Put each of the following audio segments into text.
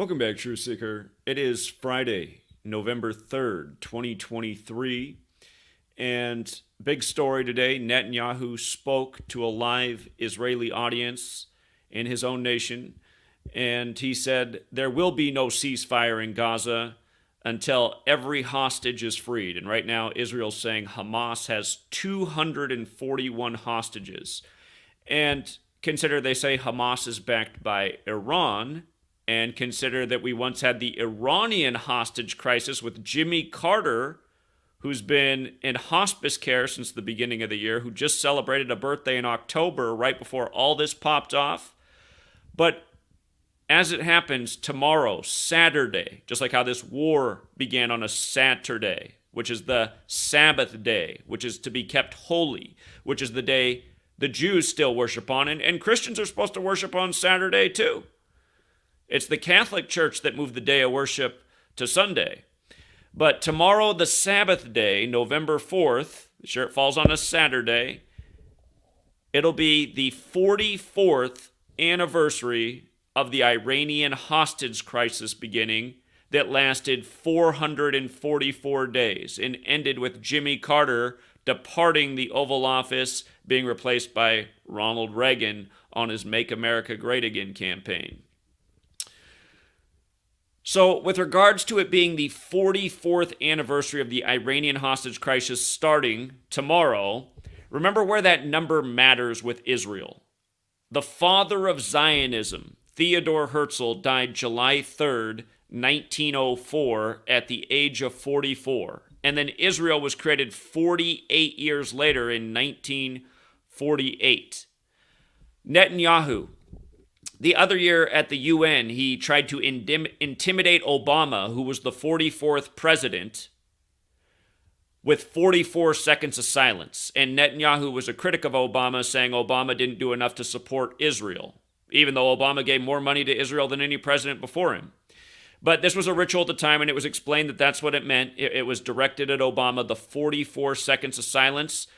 Welcome back, True Seeker. It is Friday, November 3rd, 2023. And big story today, Netanyahu spoke to a live Israeli audience in his own nation. And he said, there will be no ceasefire in Gaza until every hostage is freed. And right now, Israel's saying Hamas has 241 hostages. And consider they say Hamas is backed by Iran, and consider that we once had the Iranian hostage crisis with Jimmy Carter, who's been in hospice care since the beginning of the year, who just celebrated a birthday in October right before all this popped off. But as it happens, tomorrow, Saturday, just like how this war began on a Saturday, which is the Sabbath day, which is to be kept holy, which is the day the Jews still worship on, and Christians are supposed to worship on Saturday too. It's the Catholic Church that moved the day of worship to Sunday. But tomorrow, the Sabbath day, November 4th, sure it falls on a Saturday, it'll be the 44th anniversary of the Iranian hostage crisis beginning that lasted 444 days and ended with Jimmy Carter departing the Oval Office, being replaced by Ronald Reagan on his Make America Great Again campaign. So, with regards to it being the 44th anniversary of the Iranian hostage crisis starting tomorrow, remember where that number matters with Israel. The father of Zionism, Theodore Herzl, died July 3rd, 1904, at the age of 44. And then Israel was created 48 years later in 1948. Netanyahu, the other year at the UN, he tried to intimidate Obama, who was the 44th president, with 44 seconds of silence. And Netanyahu was a critic of Obama, saying Obama didn't do enough to support Israel, even though Obama gave more money to Israel than any president before him. But this was a ritual at the time, and it was explained that that's what it meant. It was directed at Obama, the 44 seconds of silence.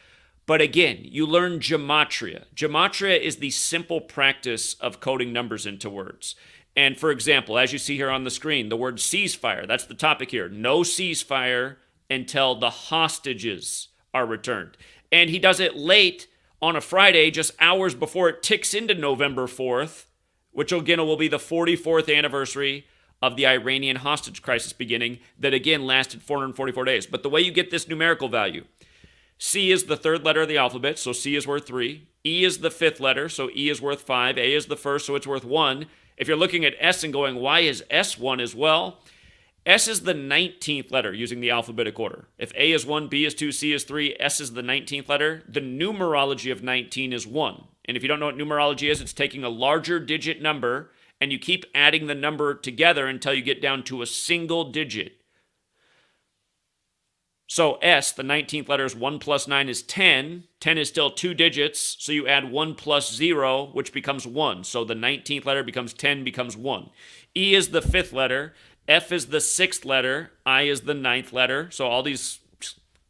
But again, you learn gematria. Gematria is the simple practice of coding numbers into words. And for example, as you see here on the screen, the word ceasefire, that's the topic here. No ceasefire until the hostages are returned. And he does it late on a Friday, just hours before it ticks into November 4th, which again will be the 44th anniversary of the Iranian hostage crisis beginning, that again lasted 444 days. But the way you get this numerical value, C is the third letter of the alphabet, so C is worth 3. E is the fifth letter, so E is worth 5. A is the first, so it's worth 1. If you're looking at S and going, why is S 1 as well? S is the 19th letter using the alphabetic order. If A is 1, B is 2, C is 3, S is the 19th letter. The numerology of 19 is 1. And if you don't know what numerology is, it's taking a larger digit number and you keep adding the number together until you get down to a single digit. So S, the 19th letter, is 1 plus 9 is 10. 10 is still 2 digits, so you add 1 plus 0, which becomes 1. So the 19th letter becomes 10, becomes 1. E is the 5th letter. F is the 6th letter. I is the 9th letter. So all these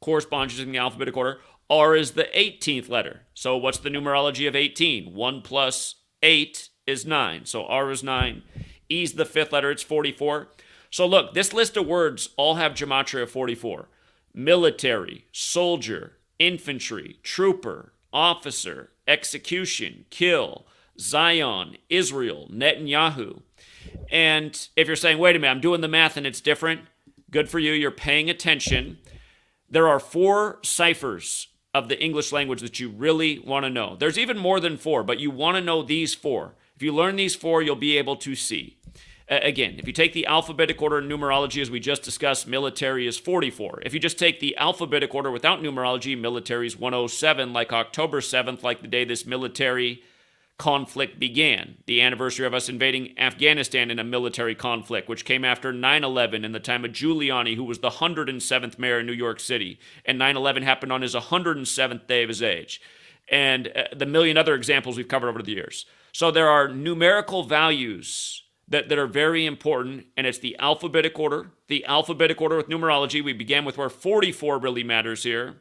correspond using the alphabetic order. R is the 18th letter. So what's the numerology of 18? 1 plus 8 is 9. So R is 9. E is the 5th letter. It's 44. So look, this list of words all have gematria of 44. Military, soldier, infantry, trooper, officer, execution, kill, Zion, Israel, Netanyahu. And if you're saying, wait a minute, I'm doing the math and it's different, good for you, you're paying attention. There are 4 ciphers of the English language that you really want to know. There's even more than 4, but you want to know these 4. If you learn these 4, you'll be able to see. Again, if you take the alphabetic order and numerology, as we just discussed, military is 44. If you just take the alphabetic order without numerology, military is 107, like October 7th, like the day this military conflict began. The anniversary of us invading Afghanistan in a military conflict, which came after 9/11 in the time of Giuliani, who was the 107th mayor in New York City. And 9/11 happened on his 107th day of his age. And the million other examples we've covered over the years. So there are numerical values that are very important, and it's the alphabetic order. The alphabetic order with numerology, we began with where 44 really matters here.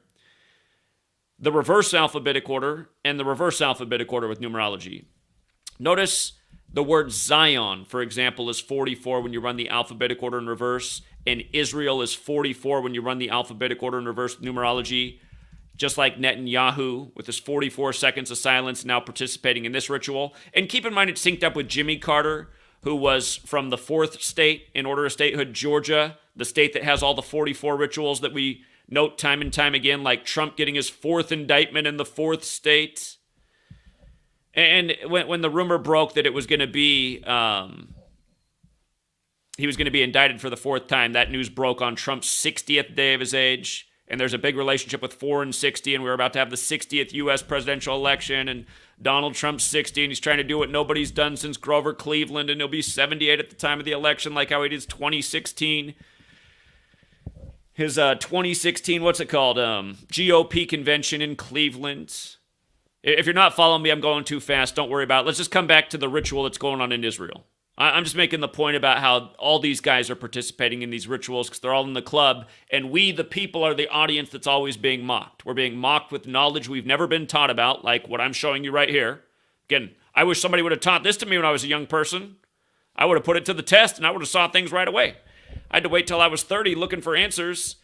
The reverse alphabetic order and the reverse alphabetic order with numerology. Notice The word Zion, for example, is 44 when you run the alphabetic order in reverse, and Israel is 44 when you run the alphabetic order in reverse numerology, just like Netanyahu with his 44 seconds of silence now participating in this ritual. And keep in mind it's synced up with Jimmy Carter, who was from the fourth state in order of statehood, Georgia, the state that has all the 44 rituals that we note time and time again, like Trump getting his fourth indictment in the fourth state. And when the rumor broke that it was going to be, he was going to be indicted for the fourth time, that news broke on Trump's 60th day of his age. And there's a big relationship with 4 and 60, and we're about to have the 60th U.S. presidential election, and Donald Trump's 60, and he's trying to do what nobody's done since Grover Cleveland, and he'll be 78 at the time of the election, like how he did 2016. His 2016, what's it called? GOP convention in Cleveland. If you're not following me, I'm going too fast. Don't worry about it. Let's just come back to the ritual that's going on in Israel. I'm just making the point about how all these guys are participating in these rituals because they're all in the club, and we, the people, are the audience that's always being mocked. We're being mocked with knowledge we've never been taught about, like what I'm showing you right here. Again, I wish somebody would have taught this to me when I was a young person. I would have put it to the test, and I would have saw things right away. I had to wait till I was 30 looking for answers,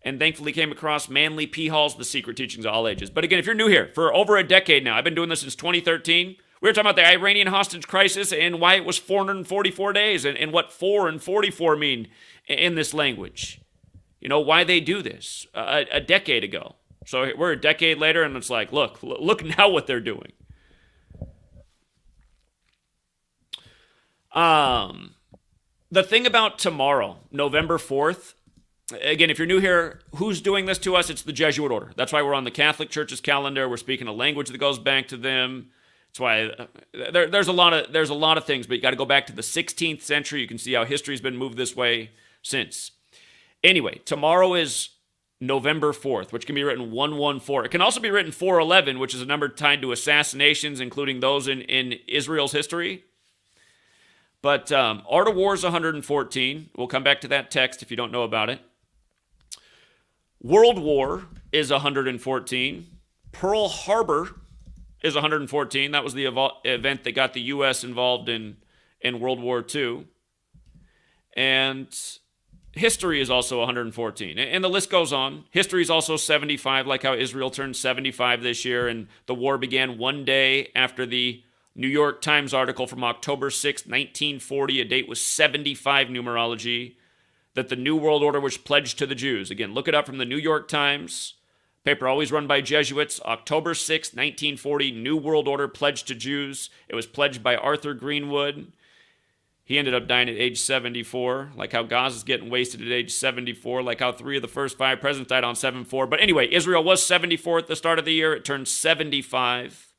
and thankfully came across Manly P. Hall's The Secret Teachings of All Ages. But again, if you're new here, for over a decade now, I've been doing this since 2013. We were talking about the Iranian hostage crisis and why it was 444 days and what 4 and 44 mean in this language. You know, why they do this a decade ago. So we're a decade later, and it's like, look now what they're doing. The thing about tomorrow, November 4th, again, if you're new here, who's doing this to us? It's the Jesuit order. That's why we're on the Catholic Church's calendar. We're speaking a language that goes back to them. That's why there's a lot of things, but you got to go back to the 16th century. You can see how history's been moved this way since. Anyway, tomorrow is November 4th, which can be written 114. It can also be written 411, which is a number tied to assassinations, including those in Israel's history. But Art of War is 114. We'll come back to that text if you don't know about it. World War is 114. Pearl Harbor is 114. That was the event that got the U.S. involved in World War II. And history is also 114. And the list goes on. History is also 75, like how Israel turned 75 this year, and the war began one day after the New York Times article from October 6, 1940, a date with 75 numerology, that the New World Order was pledged to the Jews. Again, look it up from the New York Times. Paper always run by Jesuits. October 6, 1940, New World Order pledged to Jews. It was pledged by Arthur Greenwood. He ended up dying at age 74, like how Gaza's getting wasted at age 74, like how 3 of the first 5 presidents died on 7-4. But anyway, Israel was 74 at the start of the year. It turned 75.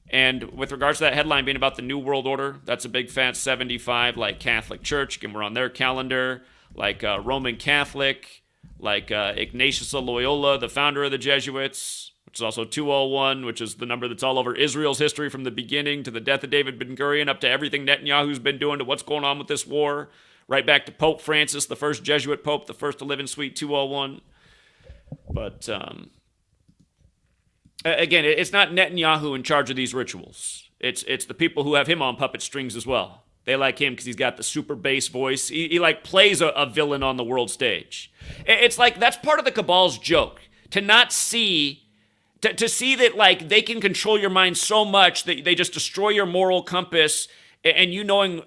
And with regards to that headline being about the New World Order, that's a big fat 75, like Catholic Church. Again, we're on their calendar, like Roman Catholic, like Ignatius of Loyola, the founder of the Jesuits, which is also 201, which is the number that's all over Israel's history from the beginning to the death of David Ben-Gurion, up to everything Netanyahu's been doing to what's going on with this war, right back to Pope Francis, the first Jesuit pope, the first to live in Suite 201. But again, it's not Netanyahu in charge of these rituals. It's the people who have him on puppet strings as well. They like him because he's got the super bass voice. He like plays a villain on the world stage. It's like that's part of the cabal's joke, to not see, to see that like they can control your mind so much that they just destroy your moral compass, and you knowing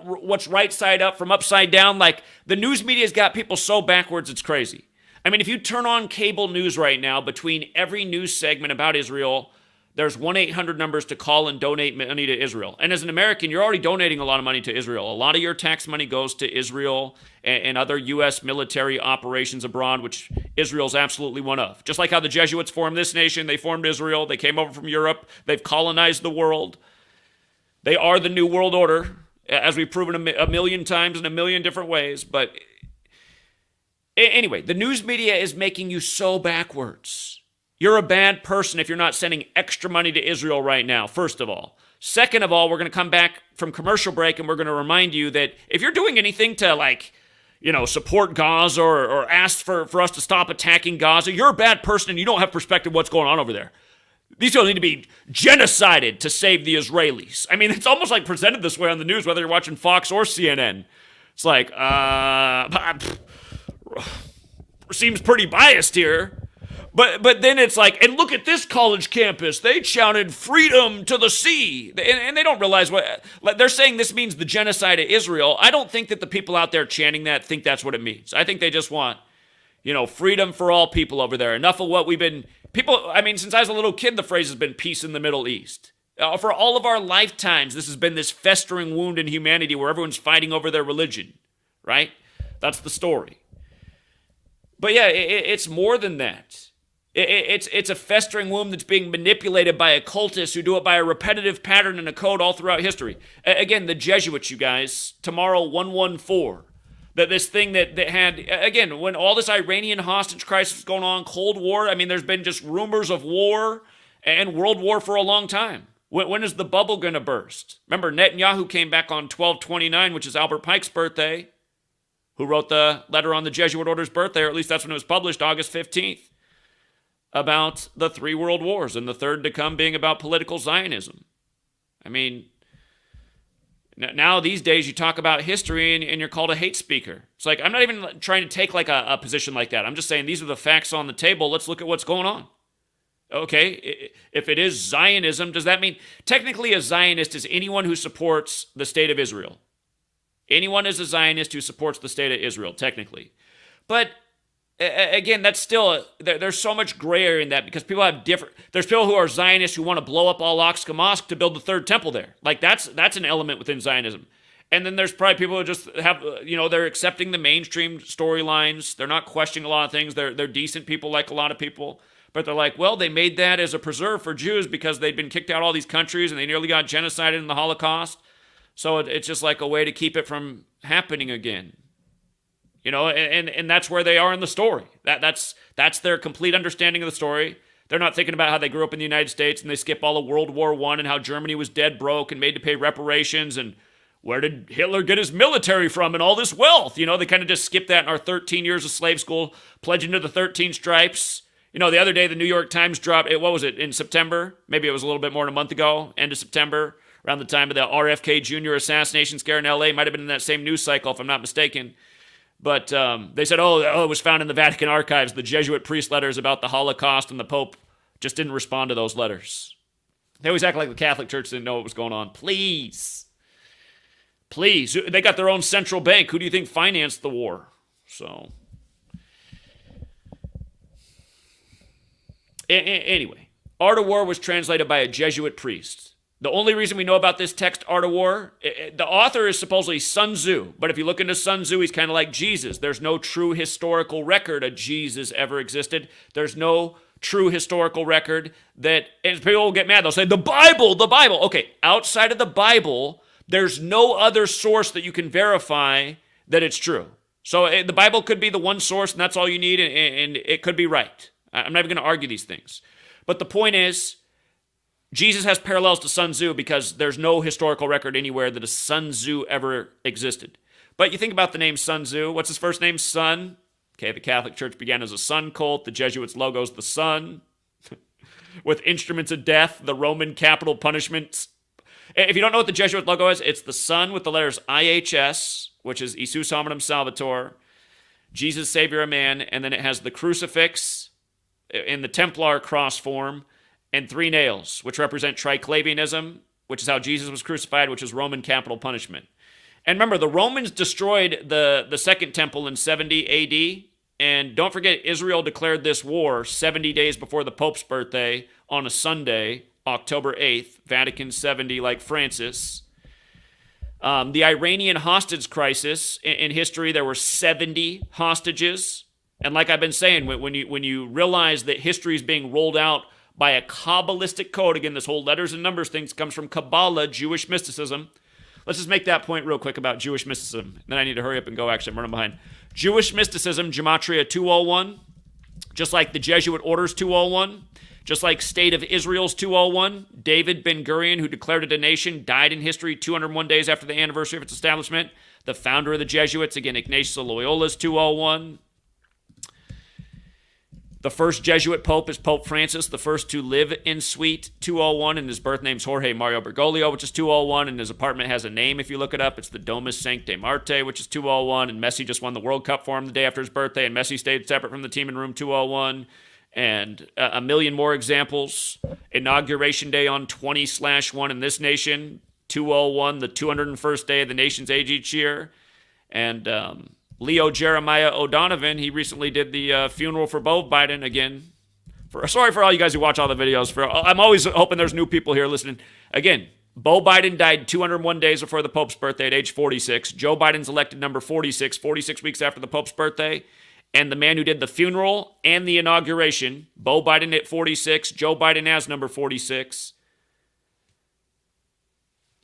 what's right side up from upside down. Like the news media's got people so backwards it's crazy. I mean, if you turn on cable news right now, between every news segment about Israel, there's 1-800 numbers to call and donate money to Israel. And as an American, you're already donating a lot of money to Israel. A lot of your tax money goes to Israel and other U.S. military operations abroad, which Israel's absolutely one of. Just like how the Jesuits formed this nation, they formed Israel. They came over from Europe. They've colonized the world. They are the New World Order, as we've proven a million times in a million different ways. But anyway, the news media is making you so backwards. You're a bad person if you're not sending extra money to Israel right now, first of all. Second of all, we're going to come back from commercial break and we're going to remind you that if you're doing anything to, like, you know, support Gaza or ask for us to stop attacking Gaza, you're a bad person and you don't have perspective what's going on over there. These people need to be genocided to save the Israelis. I mean, it's almost like presented this way on the news, whether you're watching Fox or CNN. It's like, seems pretty biased here. But then it's like, and look at this college campus. They shouted freedom to the sea. And they don't realize what, like, they're saying this means the genocide of Israel. I don't think that the people out there chanting that think that's what it means. I think they just want, freedom for all people over there. Enough of what since I was a little kid, the phrase has been peace in the Middle East. For all of our lifetimes, this has been this festering wound in humanity where everyone's fighting over their religion, right? That's the story. But yeah, it's more than that. It's a festering wound that's being manipulated by occultists who do it by a repetitive pattern and a code all throughout history. Again, the Jesuits, you guys, tomorrow 114. That this thing that had, again, when all this Iranian hostage crisis was going on, Cold War, I mean, there's been just rumors of war and world war for a long time. When is the bubble going to burst? Remember, Netanyahu came back on 12/29, which is Albert Pike's birthday, who wrote the letter on the Jesuit order's birthday, or at least that's when it was published, August 15th. About the 3 world wars and the third to come being about political Zionism. I mean, now these days you talk about history and you're called a hate speaker. It's like, I'm not even trying to take like a position like that. I'm just saying these are the facts on the table. Let's look at what's going on. Okay, if it is Zionism, does that mean technically a Zionist is anyone who supports the state of Israel? Anyone is a Zionist who supports the state of Israel, technically. But again, that's still, there's so much gray area in that because people have there's people who are Zionists who want to blow up Al-Aqsa Mosque to build the third temple there. Like that's an element within Zionism. And then there's probably people who just have, they're accepting the mainstream storylines. They're not questioning a lot of things. They're decent people like a lot of people. But they're like, well, they made that as a preserve for Jews because they'd been kicked out of all these countries and they nearly got genocided in the Holocaust. So it's just like a way to keep it from happening again. And that's where they are in the story. That's their complete understanding of the story. They're not thinking about how they grew up in the United States and they skip all of World War I and how Germany was dead broke and made to pay reparations and where did Hitler get his military from and all this wealth? They kind of just skip that in our 13 years of slave school, pledging to the 13 stripes. The other day the New York Times dropped, what was it, in September? Maybe it was a little bit more than a month ago, end of September, around the time of the RFK Jr. assassination scare in LA. Might have been in that same news cycle if I'm not mistaken. But they said, it was found in the Vatican archives, the Jesuit priest letters about the Holocaust, and the Pope just didn't respond to those letters. They always act like the Catholic Church didn't know what was going on. Please. They got their own central bank. Who do you think financed the war? So, anyway, Art of War was translated by a Jesuit priest. The only reason we know about this text, Art of War, the author is supposedly Sun Tzu. But if you look into Sun Tzu, he's kind of like Jesus. There's no true historical record of Jesus ever existed. There's no true historical record that, and people will get mad. They'll say, the Bible. Okay, outside of the Bible, there's no other source that you can verify that it's true. So the Bible could be the one source, and that's all you need, and it could be right. I'm not even going to argue these things. But the point is, Jesus has parallels to Sun Tzu because there's no historical record anywhere that a Sun Tzu ever existed. But you think about the name Sun Tzu. What's his first name? Sun. Okay, the Catholic Church began as a sun cult. The Jesuits' logo is the sun. With instruments of death, the Roman capital punishments. If you don't know what the Jesuit logo is, it's the sun with the letters IHS, which is Isus Hominum Salvator, Jesus, Savior of Man, and then it has the crucifix in the Templar cross form, and 3 nails, which represent Triclavianism, which is how Jesus was crucified, which is Roman capital punishment. And remember, the Romans destroyed the second temple in 70 AD, and don't forget, Israel declared this war 70 days before the Pope's birthday on a Sunday, October 8th, Vatican 70, like Francis. The Iranian hostage crisis, in history, there were 70 hostages. And like I've been saying, when you realize that history is being rolled out by a Kabbalistic code, again, this whole letters and numbers thing comes from Kabbalah, Jewish mysticism. Let's just make that point real quick about Jewish mysticism. Then I need to hurry up and go, actually, I'm running behind. Jewish mysticism, Gematria 201, just like the Jesuit orders 201, just like State of Israel's 201, David Ben-Gurion, who declared it a nation, died in history 201 days after the anniversary of its establishment. The founder of the Jesuits, again, Ignatius of Loyola's 201. The first Jesuit pope is Pope Francis, the first to live in Suite 201, and his birth name's Jorge Mario Bergoglio, which is 201, and his apartment has a name if you look it up. It's the Domus Sancte Marte, which is 201, and Messi just won the World Cup for him the day after his birthday, and Messi stayed separate from the team in room 201, and a million more examples. Inauguration day on 20/1 in this nation, 201, the 201st day of the nation's age each year, and Leo Jeremiah O'Donovan, he recently did the funeral for Beau Biden again. Sorry for all you guys who watch all the videos. I'm always hoping there's new people here listening. Again, Beau Biden died 201 days before the Pope's birthday at age 46. Joe Biden's elected number 46, 46 weeks after the Pope's birthday. And the man who did the funeral and the inauguration, Beau Biden at 46, Joe Biden as number 46.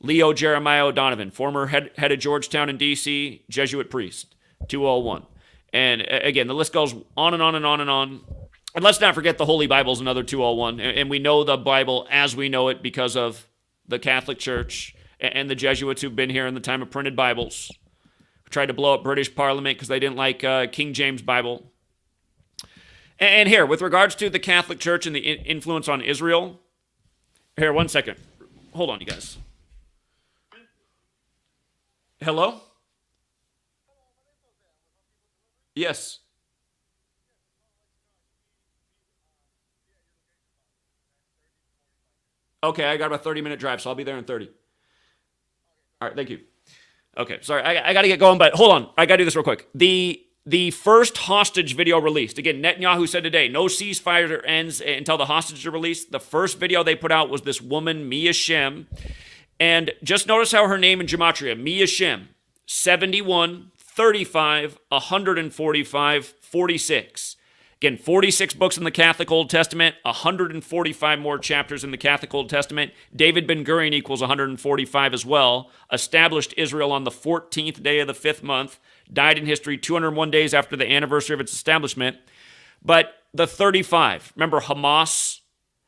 Leo Jeremiah O'Donovan, former head of Georgetown in D.C., Jesuit priest. 201. And again, the list goes on and on and on and on. And let's not forget the Holy Bible is another 201. And we know the Bible as we know it because of the Catholic Church and the Jesuits who've been here in the time of printed Bibles. Who tried to blow up British Parliament because they didn't like King James Bible. And here, with regards to the Catholic Church and the influence on Israel. Here, one second. Hold on, you guys. Hello? Yes. Okay, I got about 30-minute drive, so I'll be there in 30. All right, thank you. Okay, sorry, I got to get going, but hold on. I got to do this real quick. The first hostage video released. Again, Netanyahu said today, no ceasefire ends until the hostages are released. The first video they put out was this woman, Mia Shem. And just notice how her name in Gematria, Mia Shem, 71, 35, 145, 46. Again, 46 books in the Catholic Old Testament, 145 more chapters in the Catholic Old Testament. David Ben-Gurion equals 145 as well. Established Israel on the 14th day of the 5th month. Died in history 201 days after the anniversary of its establishment. But the 35, remember Hamas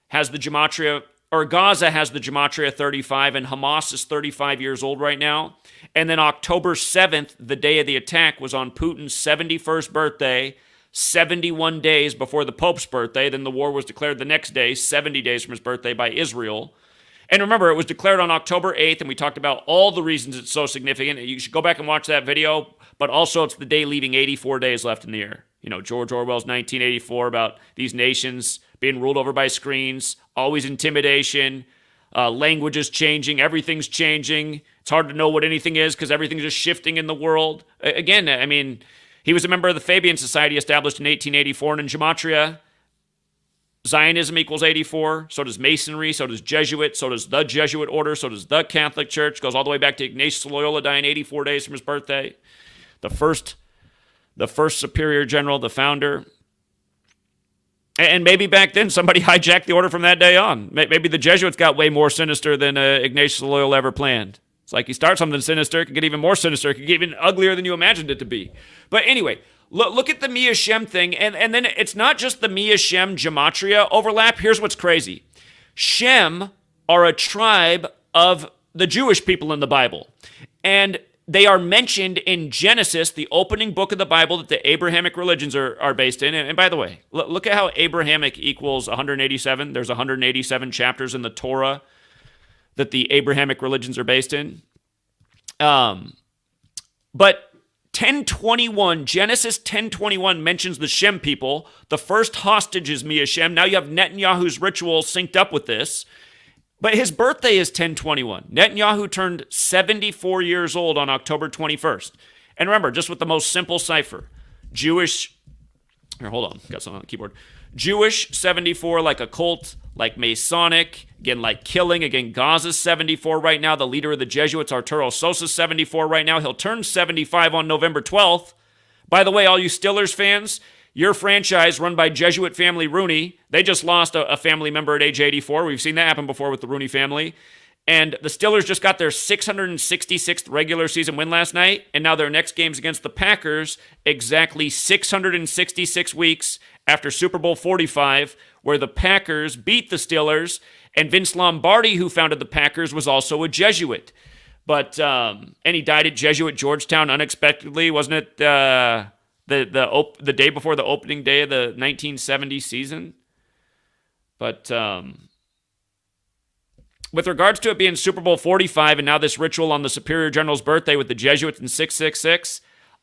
has the Gematria, or Gaza has the Gematria 35, and Hamas is 35 years old right now. And then October 7th, the day of the attack, was on Putin's 71st birthday, 71 days before the Pope's birthday. Then the war was declared the next day, 70 days from his birthday, by Israel. And remember, it was declared on October 8th, and we talked about all the reasons it's so significant. You should go back and watch that video, but also it's the day leaving 84 days left in the year. You know, George Orwell's 1984 about these nations being ruled over by screens, always intimidation, language is changing, everything's changing. It's hard to know what anything is because everything's just shifting in the world. Again, I mean, he was a member of the Fabian Society established in 1884, and in Gematria, Zionism equals 84, so does Masonry, so does Jesuit, so does the Jesuit Order, so does the Catholic Church. Goes all the way back to Ignatius Loyola dying 84 days from his birthday. The first superior general, the founder. And maybe back then somebody hijacked the order from that day on. Maybe the Jesuits got way more sinister than Ignatius Loyola ever planned. It's like you start something sinister, it can get even more sinister, it can get even uglier than you imagined it to be. But anyway, look at the Mia Shem thing, and then it's not just the Mia Shem Gematria overlap. Here's what's crazy. Shem are a tribe of the Jewish people in the Bible. And they are mentioned in Genesis, the opening book of the Bible that the Abrahamic religions are based in. And by the way, look at how Abrahamic equals 187. There's 187 chapters in the Torah that the Abrahamic religions are based in. But 1021, Genesis 1021 mentions the Shem people. The first hostage is Mia Shem. Now you have Netanyahu's ritual synced up with this. But his birthday is 1021. Netanyahu turned 74 years old on October 21st. And remember, just with the most simple cipher, Jewish, here, hold on, got something on the keyboard. Jewish, 74, like occult, like Masonic, again, like killing. Again, Gaza's 74 right now. The leader of the Jesuits, Arturo Sosa's 74 right now. He'll turn 75 on November 12th. By the way, all you Steelers fans, your franchise run by Jesuit family Rooney, they just lost a family member at age 84. We've seen that happen before with the Rooney family. And the Steelers just got their 666th regular season win last night, and now their next game's against the Packers, exactly 666 weeks after Super Bowl 45, where the Packers beat the Steelers, and Vince Lombardi, who founded the Packers, was also a Jesuit. But, and he died at Jesuit Georgetown unexpectedly, wasn't it the day before the opening day of the 1970 season. But with regards to it being Super Bowl 45 and now this ritual on the Superior General's birthday with the Jesuits in 666,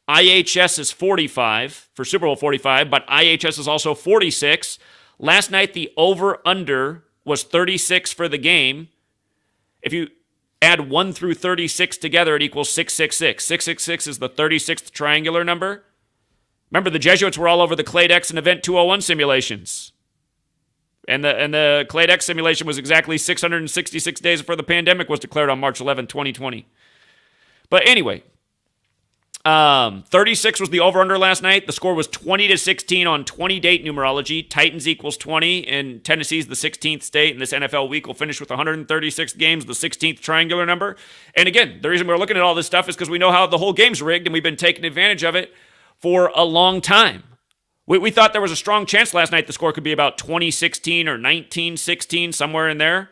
IHS is 45 for Super Bowl 45, but IHS is also 46. Last night, the over-under was 36 for the game. If you add 1 through 36 together, it equals 666. 666 is the 36th triangular number. Remember, the Jesuits were all over the Clade X and Event 201 simulations. And the Clade X simulation was exactly 666 days before the pandemic was declared on March 11, 2020. But anyway, 36 was the over-under last night. The score was 20-16 on 20-date numerology. Titans equals 20, and Tennessee's the 16th state, and this NFL week will finish with 136 games, the 16th triangular number. And again, the reason we're looking at all this stuff is because we know how the whole game's rigged, and we've been taking advantage of it for a long time. We thought there was a strong chance last night the score could be about 20-16 or 19-16, somewhere in there.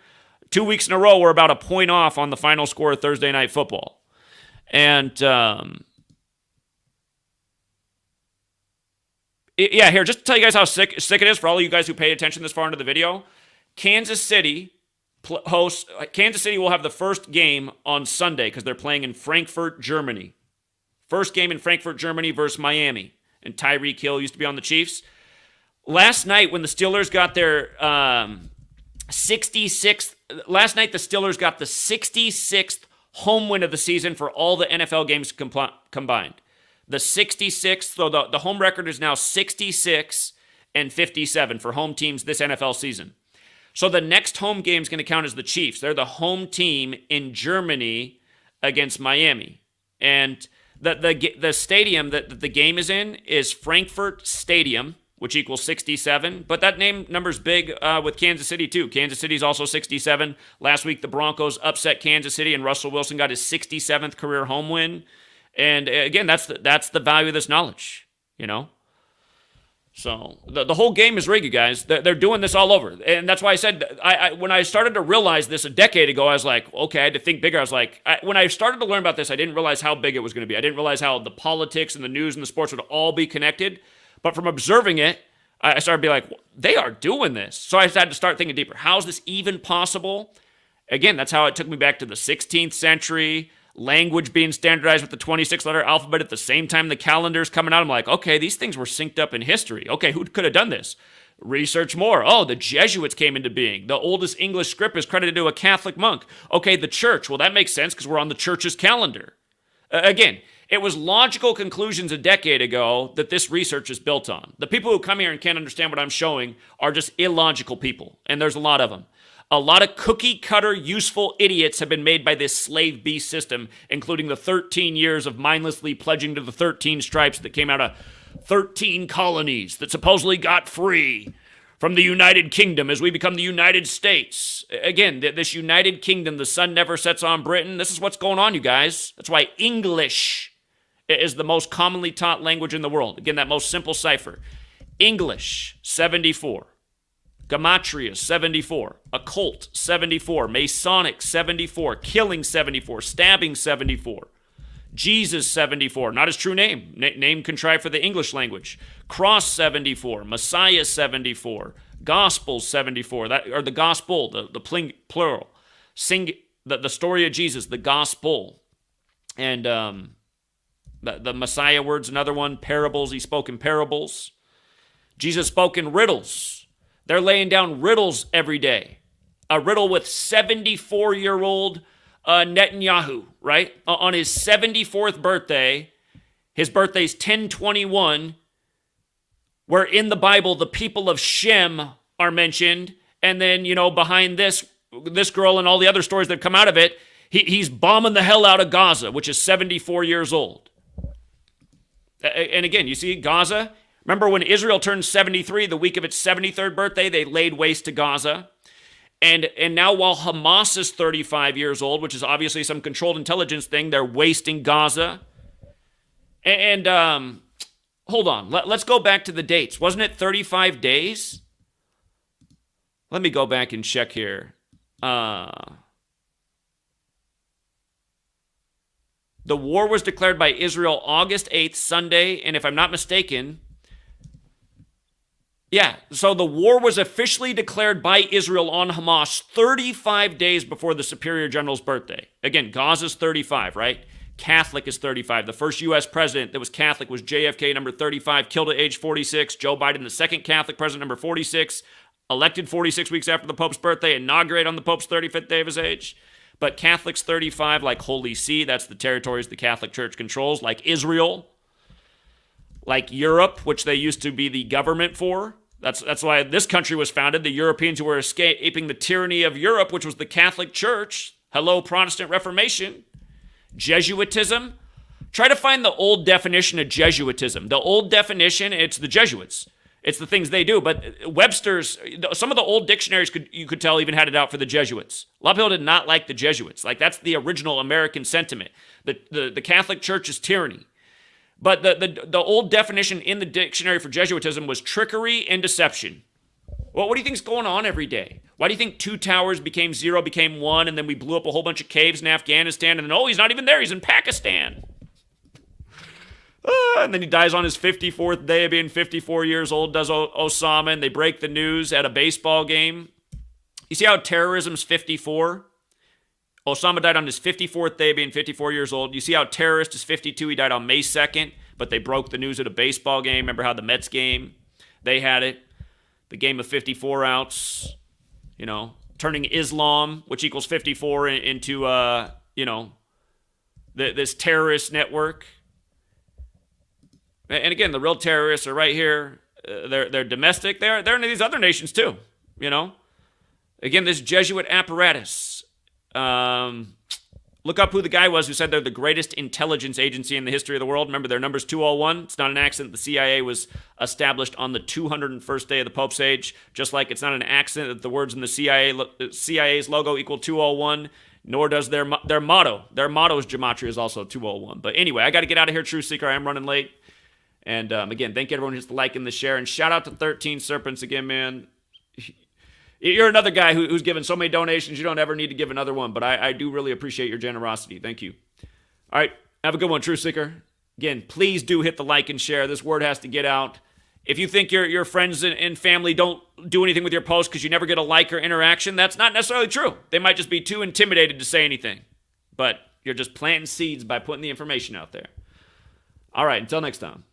2 weeks in a row, we're about a point off on the final score of Thursday Night Football. And yeah, here, just to tell you guys how sick it is for all of you guys who paid attention this far into the video. Kansas City will have the first game on Sunday because they're playing in Frankfurt, Germany. First game in Frankfurt, Germany versus Miami. And Tyreek Hill used to be on the Chiefs. Last night, when the Steelers got their 66th, last night the Steelers got the 66th home win of the season for all the NFL games combined. The 66th, so the home record is now 66 and 57 for home teams this NFL season. So the next home game is going to count as the Chiefs. They're the home team in Germany against Miami. And the stadium that the game is in is Frankfurt Stadium, which equals 67. But that number's big with Kansas City, too. Kansas City's also 67. Last week, the Broncos upset Kansas City, and Russell Wilson got his 67th career home win. And again, that's the value of this knowledge, you know? So the whole game is rigged, you guys. They're doing this all over. And that's why I said, when I started to realize this a decade ago, I was like, okay, I had to think bigger. I was like, when I started to learn about this, I didn't realize how big it was going to be. I didn't realize how the politics and the news and the sports would all be connected. But from observing it, I started to be like, they are doing this. So I had to start thinking deeper. How is this even possible? Again, that's how it took me back to the 16th century, language being standardized with the 26-letter alphabet at the same time the calendar's coming out. I'm like, okay, these things were synced up in history. Okay, who could have done this? Research more. Oh, the Jesuits came into being. The oldest English script is credited to a Catholic monk. Okay, the church. Well, that makes sense because we're on the church's calendar. Again, it was logical conclusions a decade ago that this research is built on. The people who come here and can't understand what I'm showing are just illogical people, and there's a lot of them. A lot of cookie-cutter, useful idiots have been made by this slave beast system, including the 13 years of mindlessly pledging to the 13 stripes that came out of 13 colonies that supposedly got free from the United Kingdom as we become the United States. Again, this United Kingdom, the sun never sets on Britain. This is what's going on, you guys. That's why English is the most commonly taught language in the world. Again, that most simple cipher. English, 74. Gematria, 74. Occult, 74. Masonic, 74. Killing, 74. Stabbing, 74. Jesus, 74. Not his true name. Name contrived for the English language. Cross, 74. Messiah, 74. Gospel, 74. Or the gospel, the plural. The story of Jesus, the gospel. And the Messiah word's another one. Parables, he spoke in parables. Jesus spoke in riddles. They're laying down riddles every day. A riddle with 74-year-old Netanyahu, right? On his 74th birthday, his birthday's 10/21, where in the Bible the people of Shem are mentioned, and then, you know, behind this girl and all the other stories that come out of it, he's bombing the hell out of Gaza, which is 74 years old. And again, you see Gaza. Remember when Israel turned 73, the week of its 73rd birthday, they laid waste to Gaza. And now while Hamas is 35 years old, which is obviously some controlled intelligence thing, they're wasting Gaza. And hold on, let's go back to the dates. Wasn't it 35 days? Let me go back and check here. The war was declared by Israel August 8th, Sunday, and if I'm not mistaken, yeah, so the war was officially declared by Israel on Hamas 35 days before the Superior General's birthday. Again, Gaza's 35, right? Catholic is 35. The first U.S. president that was Catholic was JFK, number 35, killed at age 46. Joe Biden, the second Catholic president, number 46, elected 46 weeks after the Pope's birthday, inaugurated on the Pope's 35th day of his age. But Catholics 35, like Holy See, that's the territories the Catholic Church controls, like Israel, like Europe, which they used to be the government for. That's why this country was founded. The Europeans who were escaping the tyranny of Europe, which was the Catholic Church. Hello, Protestant Reformation. Jesuitism. Try to find the old definition of Jesuitism. The old definition, it's the Jesuits. It's the things they do. But Webster's, some of the old dictionaries, you could tell, even had it out for the Jesuits. A lot of people did not like the Jesuits. Like, that's the original American sentiment. The Catholic Church is tyranny. But the old definition in the dictionary for Jesuitism was trickery and deception. Well, what do you think's going on every day? Why do you think 2 towers became 0, became 1, and then we blew up a whole bunch of caves in Afghanistan, and then, oh, he's not even there, he's in Pakistan. And then he dies on his 54th day of being 54 years old, does Osama, and they break the news at a baseball game. You see how terrorism's 54? Osama died on his 54th day, being 54 years old. You see how terrorist is 52? He died on May 2nd, but they broke the news at a baseball game. Remember how the Mets game, they had it. The game of 54 outs, turning Islam, which equals 54, into, this terrorist network. And again, the real terrorists are right here. They're domestic. They're in these other nations too, Again, this Jesuit apparatus. Look up who the guy was who said they're the greatest intelligence agency in the history of the world. Remember, their number's 201. It's not an accident the CIA was established on the 201st day of the Pope's age, just like it's not an accident that the words in the CIA's logo equal 201, nor does their motto. Their motto's gematria is also 201. But anyway, I got to get out of here, Truth Seeker. I am running late. And again, thank everyone who's liking the share. And shout out to 13 Serpents again, man. You're another guy who's given so many donations, you don't ever need to give another one, but I do really appreciate your generosity. Thank you. All right, have a good one, Truth Seeker. Again, please do hit the like and share. This word has to get out. If you think your friends and family don't do anything with your post because you never get a like or interaction, that's not necessarily true. They might just be too intimidated to say anything. But you're just planting seeds by putting the information out there. All right, until next time.